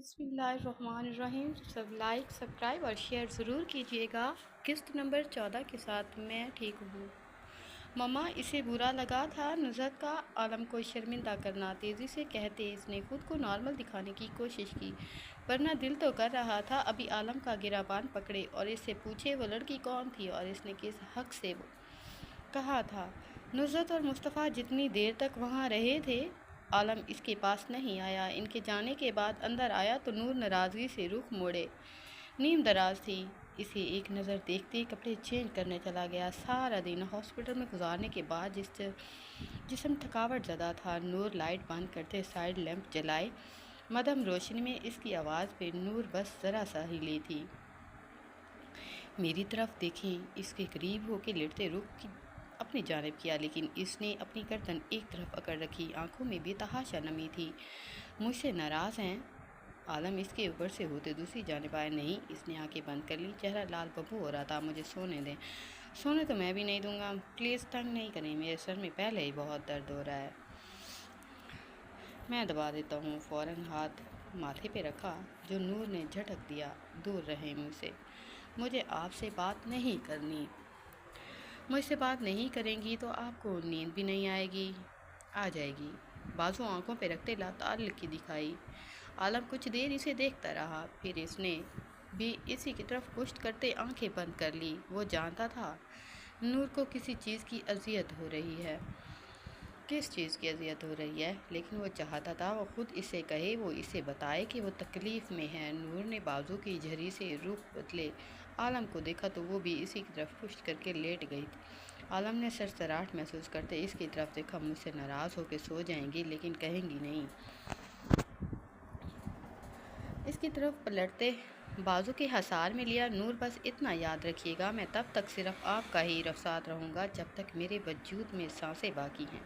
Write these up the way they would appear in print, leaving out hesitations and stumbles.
بسم اللہ الرحمن الرحیم۔ سب لائک سبسکرائب اور شیئر ضرور کیجیے گا۔ قسط نمبر 14 کے ساتھ میں ٹھیک ہوں۔ مما اسے برا لگا تھا نصرت کا عالم کو شرمندہ کرنا، تیزی سے کہتے اس نے خود کو نارمل دکھانے کی کوشش کی، ورنہ دل تو کر رہا تھا ابھی عالم کا گریبان پکڑے اور اس سے پوچھے وہ لڑکی کون تھی اور اس نے کس حق سے وہ کہا تھا۔ نصرت اور مصطفیٰ جتنی دیر تک وہاں رہے تھے عالم اس کے پاس نہیں آیا۔ ان کے جانے کے بعد اندر آیا تو نور ناراضگی سے رخ موڑے نیم دراز تھی۔ اسے ایک نظر دیکھتے کپڑے چینج کرنے چلا گیا۔ سارا دن ہاسپٹل میں گزارنے کے بعد جسم تھکاوٹ زدہ تھا۔ نور لائٹ بند کرتے سائیڈ لیمپ جلائے، مدھم روشنی میں اس کی آواز پہ نور بس ذرا سا ہلی تھی۔ میری طرف دیکھیں، اس کے قریب ہو کے لیٹتے رخ اپنی جانب کیا، لیکن اس نے اپنی گردن ایک طرف اکڑ رکھی، آنکھوں میں بے تحاشا نمی تھی۔ مجھ سے ناراض ہیں؟ عالم اس کے اوپر سے ہوتے دوسری جانب آئے۔ نہیں، اس نے آنکھیں بند کر لی، چہرہ لال ببو ہو رہا تھا۔ مجھے سونے دیں۔ سونے تو میں بھی نہیں دوں گا، پلیز تنگ نہیں کریں، میرے سر میں پہلے ہی بہت درد ہو رہا ہے۔ میں دبا دیتا ہوں۔ فوراً ہاتھ ماتھے پہ رکھا جو نور نے جھٹک دیا، دور رہیں مجھ سے، مجھے آپ سے بات نہیں کرنی۔ مجھ سے بات نہیں کریں گی تو آپ کو نیند بھی نہیں آئے گی؟ آ جائے گی۔ بازو آنکھوں پہ رکھتے لاتعلقی دکھائی۔ عالم کچھ دیر اسے دیکھتا رہا، پھر اس نے بھی اسی کی طرف پشت کرتے آنکھیں بند کر لی۔ وہ جانتا تھا نور کو کسی چیز کی اذیت ہو رہی ہے۔ کس چیز کی اذیت ہو رہی ہے؟ لیکن وہ چاہتا تھا وہ خود اسے کہے، وہ اسے بتائے کہ وہ تکلیف میں ہے۔ نور نے بازو کی جھری سے رخ بدلے عالم کو دیکھا تو وہ بھی اسی کی طرف پشت کر کے لیٹ گئی تھی۔ عالم نے سرسراہٹ محسوس کرتے اس کی طرف دیکھا۔ مجھ سے ناراض ہو کے سو جائیں گی لیکن کہیں گی نہیں۔ اس کی طرف پلٹتے بازو کے حصار میں لیا۔ نور بس اتنا یاد رکھیے گا، میں تب تک صرف آپ کا ہی ساتھ رہوں گا جب تک میرے وجود میں سانسیں باقی ہیں۔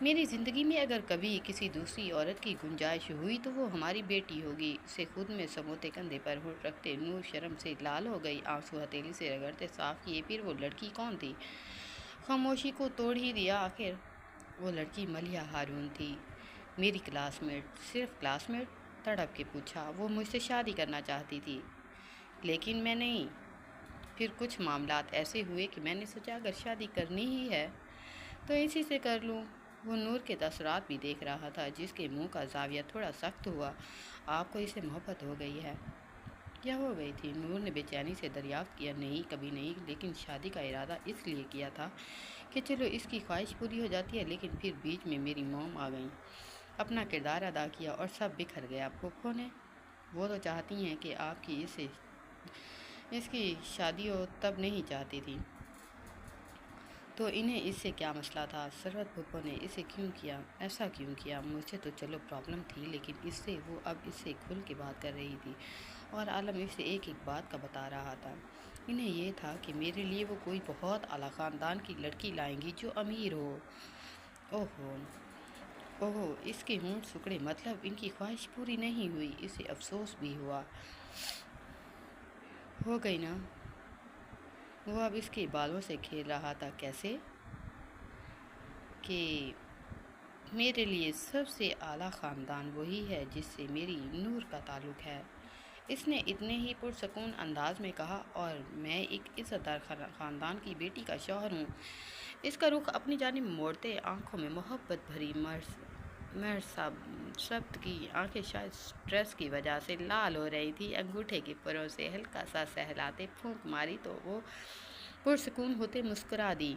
میری زندگی میں اگر کبھی کسی دوسری عورت کی گنجائش ہوئی تو وہ ہماری بیٹی ہوگی۔ اسے خود میں سموتے کندھے پر رکھتے نور شرم سے لال ہو گئی، آنسو ہتھیلی سے رگڑتے صاف کیے۔ پھر وہ لڑکی کون تھی؟ خاموشی کو توڑ ہی دیا آخر۔ وہ لڑکی ملیحہ ہارون تھی، میری کلاس میٹ۔ صرف کلاس میٹ؟ تڑپ کے پوچھا۔ وہ مجھ سے شادی کرنا چاہتی تھی لیکن میں نہیں۔ پھر کچھ معاملات ایسے ہوئے کہ میں نے سوچا اگر شادی کرنی ہی ہے تو اسی سے کر لوں۔ وہ نور کے تاثرات بھی دیکھ رہا تھا جس کے منہ کا زاویہ تھوڑا سخت ہوا۔ آپ کو اس سے محبت ہو گئی ہے؟ کیا ہو گئی تھی؟ نور نے بے چینی سے دریافت کیا۔ نہیں، کبھی نہیں، لیکن شادی کا ارادہ اس لیے کیا تھا کہ چلو اس کی خواہش پوری ہو جاتی ہے، لیکن پھر بیچ میں میری موم آ گئیں، اپنا کردار ادا کیا اور سب بکھر گیا۔ پھوپھو نے؟ وہ تو چاہتی ہیں کہ آپ کی اس کی شادی ہو، تب نہیں چاہتی تھی تو انہیں اس سے کیا مسئلہ تھا؟ ثروت پھوپھو نے اسے کیوں کیا؟ ایسا کیوں کیا؟ مجھ سے تو چلو پرابلم تھی، لیکن اس سے وہ اب اس سے کھل کے بات کر رہی تھی اور عالم اسے ایک ایک بات کا بتا رہا تھا۔ انہیں یہ تھا کہ میرے لیے وہ کوئی بہت اعلیٰ خاندان کی لڑکی لائیں گی جو امیر ہو۔ اوہو اوہو، اس کے ہونٹ سکڑے۔ مطلب ان کی خواہش پوری نہیں ہوئی؟ اسے افسوس بھی ہوا۔ ہو گئی نا۔ وہ اب اس کے بالوں سے کھیل رہا تھا۔ کیسے؟ کہ میرے لیے سب سے اعلیٰ خاندان وہی ہے جس سے میری نور کا تعلق ہے، اس نے اتنے ہی پرسکون انداز میں کہا، اور میں ایک عزت دار خاندان کی بیٹی کا شوہر ہوں۔ اس کا رخ اپنی جانب موڑتے آنکھوں میں محبت بھری سبت کی آنکھیں شاید سٹریس کی وجہ سے لال ہو رہی تھی۔ انگوٹھے کے پروں سے ہلکا سا سہلاتے پھونک ماری تو وہ پرسکون ہوتے مسکرا دی۔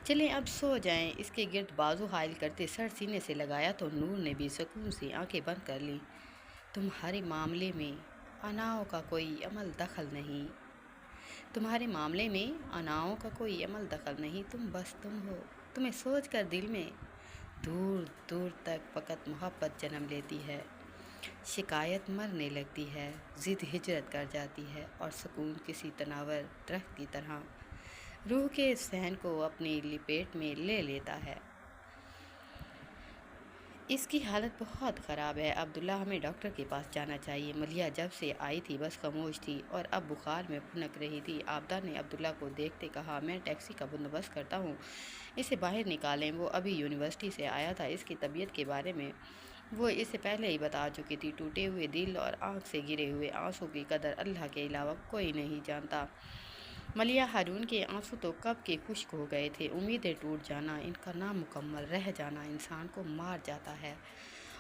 چلیں اب سو جائیں۔ اس کے گرد بازو حائل کرتے سر سینے سے لگایا تو نور نے بھی سکون سے آنکھیں بند کر لیں۔ تمہارے معاملے میں اناؤں کا کوئی عمل دخل نہیں۔ تمہارے معاملے میں اناؤں کا کوئی عمل دخل نہیں، تم بس تم ہو۔ تمہیں سوچ کر دل میں دور دور تک فقط محبت جنم لیتی ہے، شکایت مرنے لگتی ہے، ضد ہجرت کر جاتی ہے، اور سکون کسی تناور درخت کی طرح روح کے صحن کو اپنی لپیٹ میں لے لیتا ہے۔ اس کی حالت بہت خراب ہے عبداللہ، ہمیں ڈاکٹر کے پاس جانا چاہیے۔ ملیحہ جب سے آئی تھی بس خاموش تھی اور اب بخار میں پھنک رہی تھی۔ عابدہ نے عبداللہ کو دیکھتے کہا، میں ٹیکسی کا بندوبست کرتا ہوں، اسے باہر نکالیں۔ وہ ابھی یونیورسٹی سے آیا تھا، اس کی طبیعت کے بارے میں وہ اس سے پہلے ہی بتا چکی تھی، ٹوٹے ہوئے دل اور آنکھ سے گرے ہوئے آنسوں کی قدر اللہ کے علاوہ کوئی نہیں جانتا۔ ملیحہ ہارون کے آنسو تو کب کے خشک ہو گئے تھے۔ امیدیں ٹوٹ جانا، ان کا نامکمل رہ جانا انسان کو مار جاتا ہے۔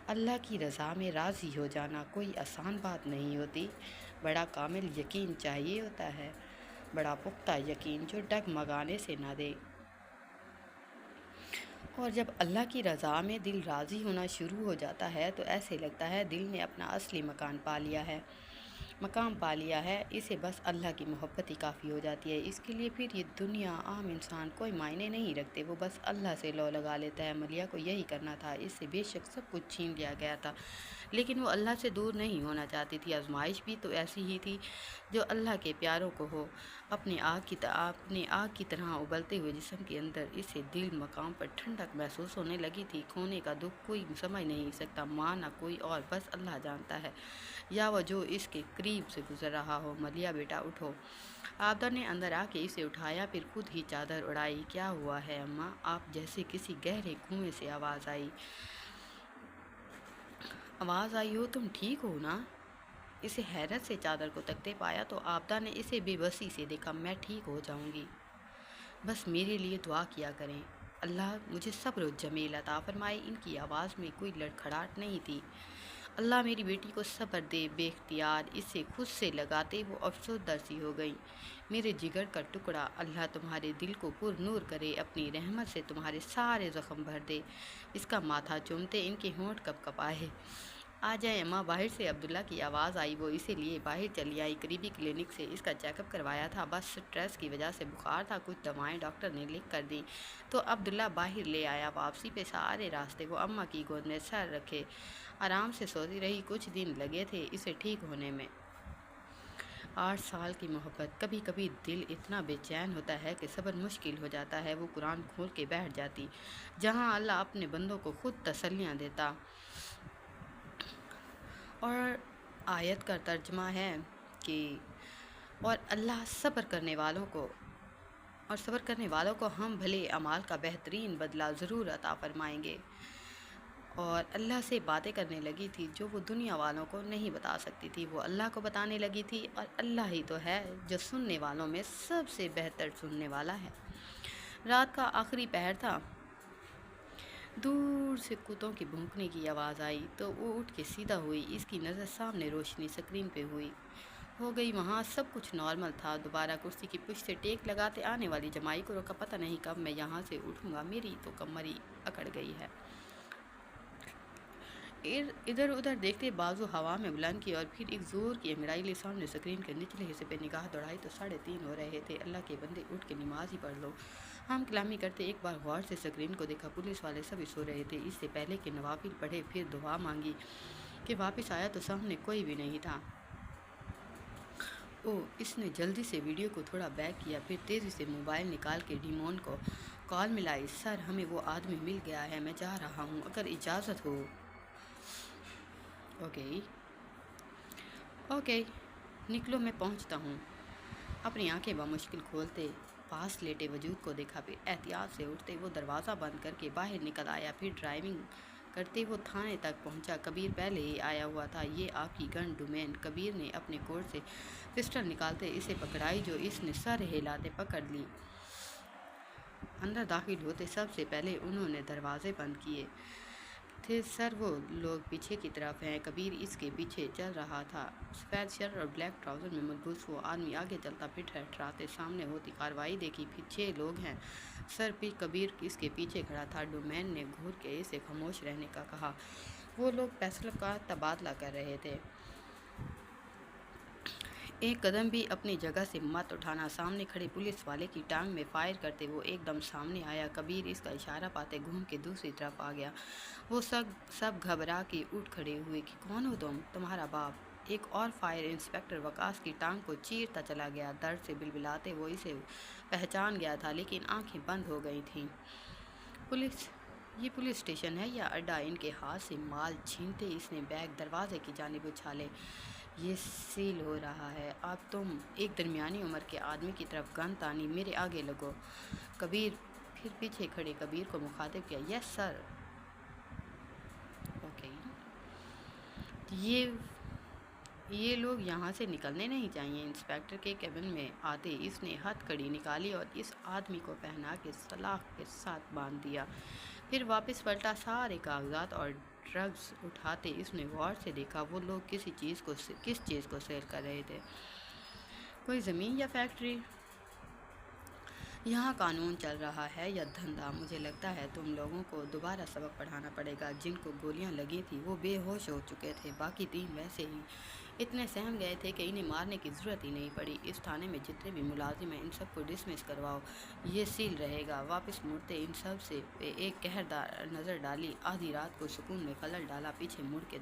اللہ کی رضا میں راضی ہو جانا کوئی آسان بات نہیں ہوتی، بڑا کامل یقین چاہیے ہوتا ہے، بڑا پختہ یقین جو ڈگمگانے سے نہ دے۔ اور جب اللہ کی رضا میں دل راضی ہونا شروع ہو جاتا ہے تو ایسے لگتا ہے دل نے اپنا اصلی مقام پا لیا ہے، اسے بس اللہ کی محبت ہی کافی ہو جاتی ہے۔ اس کے لیے پھر یہ دنیا، عام انسان کوئی معنی نہیں رکھتے، وہ بس اللہ سے لو لگا لیتا ہے۔ ملیحہ کو یہی کرنا تھا، اس سے بے شک سب کچھ چھین لیا گیا تھا، لیکن وہ اللہ سے دور نہیں ہونا چاہتی تھی۔ آزمائش بھی تو ایسی ہی تھی جو اللہ کے پیاروں کو ہو، اپنے آگ کی طرح ابلتے ہوئے جسم کے اندر اسے دل مقام پر ٹھنڈک محسوس ہونے لگی تھی۔ کھونے کا دکھ کوئی سمجھ نہیں سکتا، ماں نہ کوئی اور، بس اللہ جانتا ہے، یا وہ جو اس کے قریب سے گزر رہا ہو۔ ملیحہ بیٹا اٹھو۔ عابدہ نے اندر آ کے اسے اٹھایا، پھر خود ہی چادر اڑائی۔ کیا ہوا ہے اماں؟ آپ جیسے کسی گہرے کنویں سے آواز آئی ہو، تم ٹھیک ہو نا؟ اسے حیرت سے چادر کو تکتے پایا تو عابدہ نے اسے بے بسی سے دیکھا۔ میں ٹھیک ہو جاؤں گی، بس میرے لیے دعا کیا کریں، اللہ مجھے صبر و جمیل عطا فرمائے۔ ان کی آواز میں کوئی لڑکھڑاہٹ نہیں تھی۔ اللہ میری بیٹی کو صبر دے۔ بے اختیار اسے خود سے لگاتے وہ افسردہ سی ہو گئی۔ میرے جگر کا ٹکڑا، اللہ تمہارے دل کو پر نور کرے، اپنی رحمت سے تمہارے سارے زخم بھر دے۔ اس کا ماتھا چومتے ان کے ہونٹ کپ کپ آئے۔ آ جائیں اماں۔ باہر سے عبداللہ کی آواز آئی، وہ اسے لیے باہر چلی آئی۔ قریبی کلینک سے اس کا چیک اپ کروایا تھا، بس سٹریس کی وجہ سے بخار تھا، کچھ دوائیں ڈاکٹر نے لکھ کر دیں تو عبداللہ باہر لے آیا۔ واپسی پہ سارے راستے وہ اماں کی گود میں سر رکھے آرام سے سوتی رہی۔ کچھ دن لگے تھے اسے ٹھیک ہونے میں۔ 8 سال کی محبت۔ کبھی کبھی دل اتنا بے چین ہوتا ہے کہ صبر مشکل ہو جاتا ہے۔ وہ قرآن کھول کے بیٹھ جاتی، جہاں اللہ اپنے بندوں کو خود تسلیاں دیتا، اور آیت کا ترجمہ ہے کہ اور اللہ صبر کرنے والوں کو ہم بھلے اعمال کا بہترین بدلہ ضرور عطا فرمائیں گے۔ اور اللہ سے باتیں کرنے لگی تھی جو وہ دنیا والوں کو نہیں بتا سکتی تھی، وہ اللہ کو بتانے لگی تھی، اور اللہ ہی تو ہے جو سننے والوں میں سب سے بہتر سننے والا ہے۔ رات کا آخری پہر تھا، دور سے کتوں کی بھونکنے کی آواز آئی تو وہ اٹھ کے سیدھا ہوئی۔ اس کی نظر سامنے روشنی سکرین پہ ہو گئی، وہاں سب کچھ نارمل تھا۔ دوبارہ کرسی کی پشت سے ٹیک لگاتے آنے والی جمائی کو روکا۔ پتہ نہیں کب میں یہاں سے اٹھوں گا، میری تو کمر ہی اکڑ گئی ہے۔ ادھر ادھر دیکھتے بازو ہوا میں بلند کی اور پھر ایک زور کی انگڑائی لی۔ سامنے سکرین کے نچلے حصے پہ نگاہ دوڑائی تو 3:30 ہو رہے تھے۔ اللہ کے بندے اٹھ کے نماز ہی پڑھ لو۔ ہم کلامی کرتے ایک بار غور سے سکرین کو دیکھا، پولیس والے سبھی سو رہے تھے۔ اس سے پہلے کہ نوافل پڑھے، پھر دعا مانگی کہ واپس آیا تو سامنے کوئی بھی نہیں تھا۔ اس نے جلدی سے ویڈیو کو تھوڑا بیک کیا، پھر تیزی سے موبائل نکال کے ڈیمون کو کال ملائی۔ سر، ہمیں وہ آدمی مل گیا ہے، میں جا رہا ہوں اگر اجازت ہو۔ اوکے، نکلو، میں پہنچتا ہوں۔ اپنی آنکھیں بمشکل کھولتے پاس لیٹے وجود کو دیکھا، پھر احتیاط سے اٹھتے وہ دروازہ بند کر کے باہر نکل آیا۔ پھر ڈرائیونگ کرتے وہ تھانے تک پہنچا۔ کبیر پہلے ہی آیا ہوا تھا۔ یہ آپ کی گن ڈومین۔ کبیر نے اپنے کوٹ سے پسٹل نکالتے اسے پکڑائی، جو اس نے سر ہلاتے پکڑ لی۔ اندر داخل ہوتے سب سے پہلے انہوں نے دروازے بند کیے تھے۔ سر، وہ لوگ پیچھے کی طرف ہیں۔ کبیر اس کے پیچھے چل رہا تھا، سفید شرٹ اور بلیک ٹراؤزر میں ملبوس۔ وہ آدمی آگے چلتا، پھر ٹھٹراتے سامنے ہوتی کارروائی دیکھی۔ 6 لوگ ہیں سر۔ کبیر اس کے پیچھے کھڑا تھا۔ ڈومین نے گھور کے اسے خاموش رہنے کا کہا۔ وہ لوگ پسٹل کا تبادلہ کر رہے تھے۔ ایک قدم بھی اپنی جگہ سے مت اٹھانا۔ سامنے کھڑے پولیس والے کی ٹانگ میں فائر کرتے وہ ایک دم سامنے آیا۔ کبیر اس کا اشارہ پاتے گھوم کے دوسری طرف آ گیا۔ وہ سب گھبرا کے اٹھ کھڑے ہوئے کہ کون ہو تم؟ تمہارا باپ۔ ایک اور فائر انسپکٹر وقاص کی ٹانگ کو چیرتا چلا گیا۔ درد سے بلبلاتے وہ اسے پہچان گیا تھا، لیکن آنکھیں بند ہو گئی تھیں۔ یہ پولیس اسٹیشن ہے یا اڈا؟ ان کے ہاتھ سے مال چھینتے اس نے بیگ دروازے کی جانب اچھالے۔ یہ سیل ہو رہا ہے۔ اب تم ایک درمیانی عمر کے آدمی کی طرف گن تانی، میرے آگے لگو۔ کبیر پھر پیچھے کھڑے کبیر کو مخاطب کیا، یس سر۔ اوکے۔ یہ لوگ یہاں سے نکلنے نہیں چاہیے۔ انسپیکٹر کے کیبن میں آتے اس نے ہتھ کڑی نکالی اور اس آدمی کو پہنا کے سلاخ کے ساتھ باندھ دیا۔ پھر واپس پلٹا، سارے کاغذات اور ڈرگز اٹھاتے اس نے غور سے دیکھا وہ لوگ کس چیز کو سیل کر رہے تھے۔ کوئی زمین یا فیکٹری؟ یہاں قانون چل رہا ہے یا دھندا؟ مجھے لگتا ہے تم لوگوں کو دوبارہ سبق پڑھانا پڑے گا۔ جن کو گولیاں لگی تھیں وہ بے ہوش ہو چکے تھے، باقی 3 ویسے ہی اتنے سہم گئے تھے کہ انہیں مارنے کی ضرورت ہی نہیں پڑی۔ اس تھانے میں جتنے بھی ملازم ہیں ان سب کو ڈسمس کرواؤ، یہ سیل رہے گا۔ واپس مڑتے ان سب سے ایک قہردار نظر ڈالی، آدھی رات کو سکون میں خلل ڈالا، پیچھے مڑ کے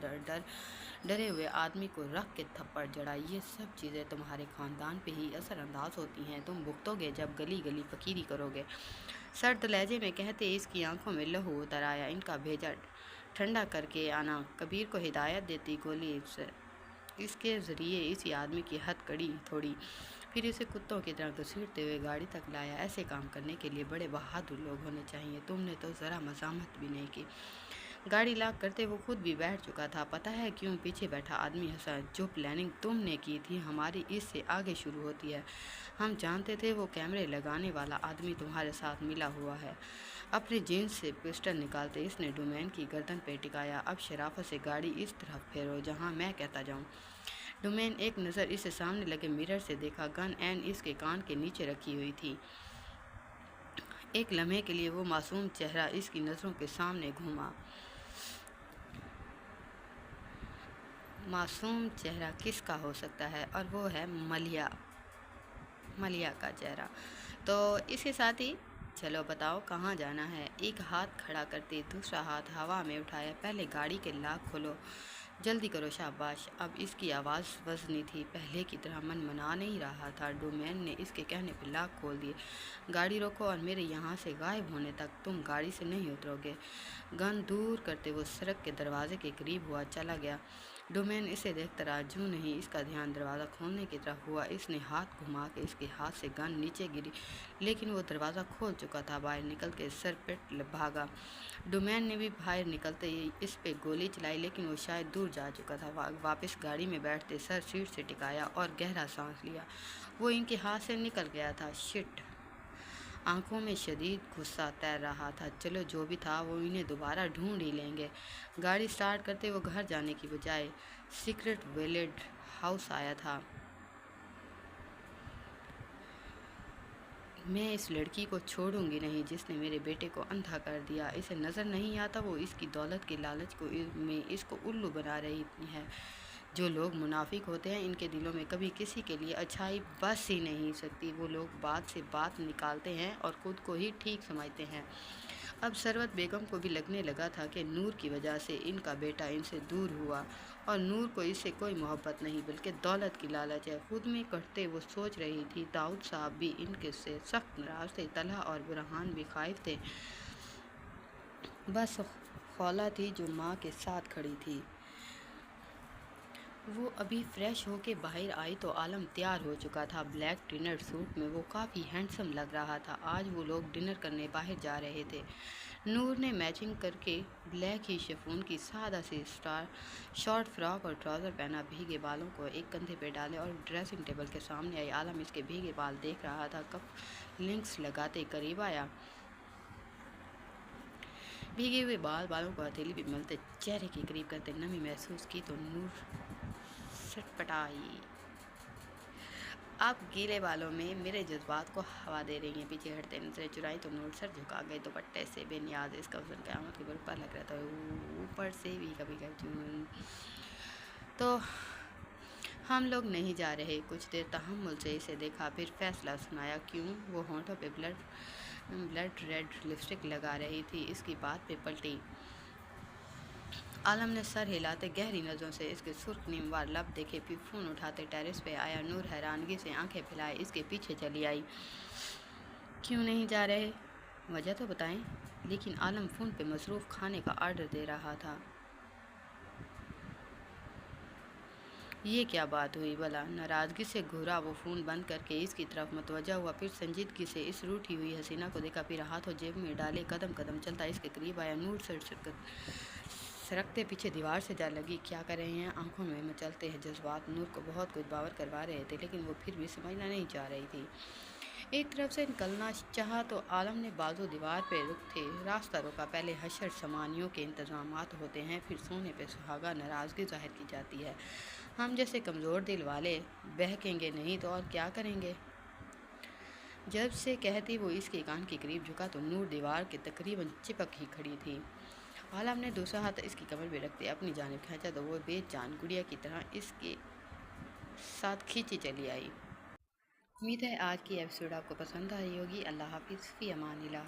ڈرے ہوئے آدمی کو رکھ کے تھپڑ جڑا۔ یہ سب چیزیں تمہارے خاندان پہ ہی اثر انداز ہوتی ہیں، تم بھگتو گے جب گلی گلی فقیری کرو گے، سرد لہجے میں کہتے اس کی آنکھوں میں لہو اتر آیا۔ ان کا بھیجا ٹھنڈا کر کے آنا۔ کبیر کو ہدایت دیتی، گولی اس کے ذریعے اسی آدمی کی ہتھ کڑی توڑی، پھر اسے کتوں کی طرح گھسیٹتے ہوئے گاڑی تک لایا۔ ایسے کام کرنے کے لیے بڑے بہادر لوگ ہونے چاہیے، تم نے تو ذرا مزاحمت بھی نہیں کی۔ گاڑی لاک کرتے وہ خود بھی بیٹھ چکا تھا۔ پتہ ہے کیوں؟ پیچھے بیٹھا آدمی ہنسا۔ جو پلاننگ تم نے کی تھی ہماری اس سے آگے شروع ہوتی ہے۔ ہم جانتے تھے وہ کیمرے لگانے والا آدمی تمہارے ساتھ ملا ہوا ہے۔ اپنی جینس سے پسٹل نکالتے اس نے ڈومین کی گردن پہ ٹکایا۔ اب شرافت سے گاڑی اس طرف پھیرو جہاں میں کہتا جاؤں۔ ڈومین ایک نظر اسے سامنے لگے مرر سے دیکھا، گن عین اس کے کان کے نیچے رکھی ہوئی تھی۔ ایک لمحے کے لیے وہ معصوم چہرہ اس کی نظروں کے سامنے گھوما۔ معصوم چہرہ کس کا ہو سکتا ہے؟ اور وہ ہے ملیحہ کا چہرہ۔ تو اس کے ساتھ ہی چلو بتاؤ کہاں جانا ہے؟ ایک ہاتھ کھڑا کرتے دوسرا ہاتھ ہوا میں اٹھایا۔ پہلے گاڑی کے لاک کھولو، جلدی کرو شاباش۔ اب اس کی آواز وزنی تھی، پہلے کی طرح منا نہیں رہا تھا۔ ڈومین نے اس کے کہنے پہ لاک کھول دیے۔ گاڑی روکو اور میرے یہاں سے غائب ہونے تک تم گاڑی سے نہیں اترو گے۔ گن دور کرتے وہ سڑک کے دروازے کے قریب ہوا چلا گیا۔ ڈومین اسے دیکھتا رہا، جو نہیں اس کا دھیان دروازہ کھولنے کی طرف ہوا۔ اس نے ہاتھ گھما کے اس کے ہاتھ سے گن نیچے گری، لیکن وہ دروازہ کھول چکا تھا۔ باہر نکل کے سر پٹ بھاگا۔ ڈومین نے بھی باہر نکلتے ہی اس پہ گولی چلائی، لیکن وہ شاید دور جا چکا تھا۔ واپس گاڑی میں بیٹھتے سر سیٹ سے ٹکایا اور گہرا سانس لیا۔ وہ ان کے ہاتھ سے نکل گیا تھا۔ شٹ! آنکھوں میں شدید غصہ تیر رہا تھا۔ چلو جو بھی تھا وہ انہیں دوبارہ ڈھونڈ ہی لیں گے۔ گاڑی سٹارٹ کرتے وہ گھر جانے کی بجائے سیکرٹ ویلڈ ہاؤس آیا تھا۔ میں اس لڑکی کو چھوڑوں گی نہیں جس نے میرے بیٹے کو اندھا کر دیا۔ اسے نظر نہیں آتا وہ اس کی دولت کے لالچ میں اس کو الو بنا رہی ہے۔ جو لوگ منافق ہوتے ہیں ان کے دلوں میں کبھی کسی کے لیے اچھائی بس ہی نہیں سکتی۔ وہ لوگ بات سے بات نکالتے ہیں اور خود کو ہی ٹھیک سمجھتے ہیں۔ اب ثروت بیگم کو بھی لگنے لگا تھا کہ نور کی وجہ سے ان کا بیٹا ان سے دور ہوا، اور نور کو اس سے کوئی محبت نہیں بلکہ دولت کی لالچ ہے۔ خود میں کٹتے وہ سوچ رہی تھی، داؤد صاحب بھی ان کے سے سخت ناراض تھے، طلحہ اور برہان بھی خائف تھے، بس خولا تھی جو ماں کے ساتھ کھڑی تھی۔ وہ ابھی فریش ہو کے باہر آئی تو عالم تیار ہو چکا تھا۔ بلیک ڈنر سوٹ میں وہ کافی ہینڈسم لگ رہا تھا۔ آج وہ لوگ ڈنر کرنے باہر جا رہے تھے۔ نور نے میچنگ کر کے بلیک ہی شفون کی سادہ سی شارٹ فراک اور ٹراؤزر پہنا، بھیگے بالوں کو ایک کندھے پہ ڈالے اور ڈریسنگ ٹیبل کے سامنے آئی۔ عالم اس کے بھیگے بال دیکھ رہا تھا، کف لنکس لگاتے قریب آیا۔ بھیگے ہوئے بالوں کو ہتھیلی پہ ملتے چہرے کے قریب کرتے نمی محسوس کی تو نور سٹ پٹائی۔ آپ گیلے بالوں میں میرے جذبات کو ہوا دے رہی ہیں۔ پیچھے ہٹتے نظریں چرائیں تو نور سر جھکا گئے۔ دوپٹے سے بے نیاز اس کا حسن قیامت کے برف پر لگ رہا تھا، اوپر سے بھی کبھی تو ہم لوگ نہیں جا رہے۔ کچھ دیر تحمل سے اسے دیکھا، پھر فیصلہ سنایا۔ کیوں؟ وہ ہونٹوں پہ بلڈ ریڈ لپسٹک لگا رہی تھی، اس کی بات پہ پلٹی۔ عالم نے سر ہلاتے گہری نظروں سے اس کے سرخ نیموار لب دیکھے، پھر فون اٹھاتے ٹیرس پہ آیا۔ نور حیرانگی سے آنکھیں پھیلائے اس کے پیچھے چلی آئی۔ کیوں نہیں جا رہے؟ وجہ تو بتائیں۔ لیکن عالم فون پہ مصروف، کھانے کا آرڈر دے رہا تھا۔ یہ کیا بات ہوئی بھلا؟ ناراضگی سے گھورا وہ فون بند کر کے اس کی طرف متوجہ ہوا، پھر سنجیدگی سے اس روٹھی ہوئی حسینہ کو دیکھا، پھر ہاتھوں جیب میں ڈالے قدم قدم چلتا اس کے قریب آیا۔ نور سرکتے پیچھے دیوار سے جا لگی۔ کیا کر رہے ہیں؟ آنکھوں میں مچلتے ہیں جذبات نور کو بہت کچھ باور کروا رہے تھے، لیکن وہ پھر بھی سمجھنا نہیں چاہ رہی تھی۔ ایک طرف سے نکلنا چاہا تو عالم نے بازو دیوار پہ رک تھے، راستہ روکا۔ پہلے حشر سامانیوں کے انتظامات ہوتے ہیں، پھر سونے پہ سہاگا ناراضگی ظاہر کی جاتی ہے۔ ہم جیسے کمزور دل والے بہکیں گے نہیں تو اور کیا کریں گے؟ جب سے کہتی وہ اس کے کان کے قریب جھکا تو نور دیوار کے تقریباً چپک ہی کھڑی تھی۔ عالم نے دوسرا ہاتھ اس کی کمر پہ رکھتے اپنی جانب کھینچا تو وہ بے جان گڑیا کی طرح اس کے ساتھ کھینچی چلی آئی۔ امید ہے آج کی ایپیسوڈ آپ کو پسند آئی ہوگی۔ اللہ حافظ، فی امان اللہ۔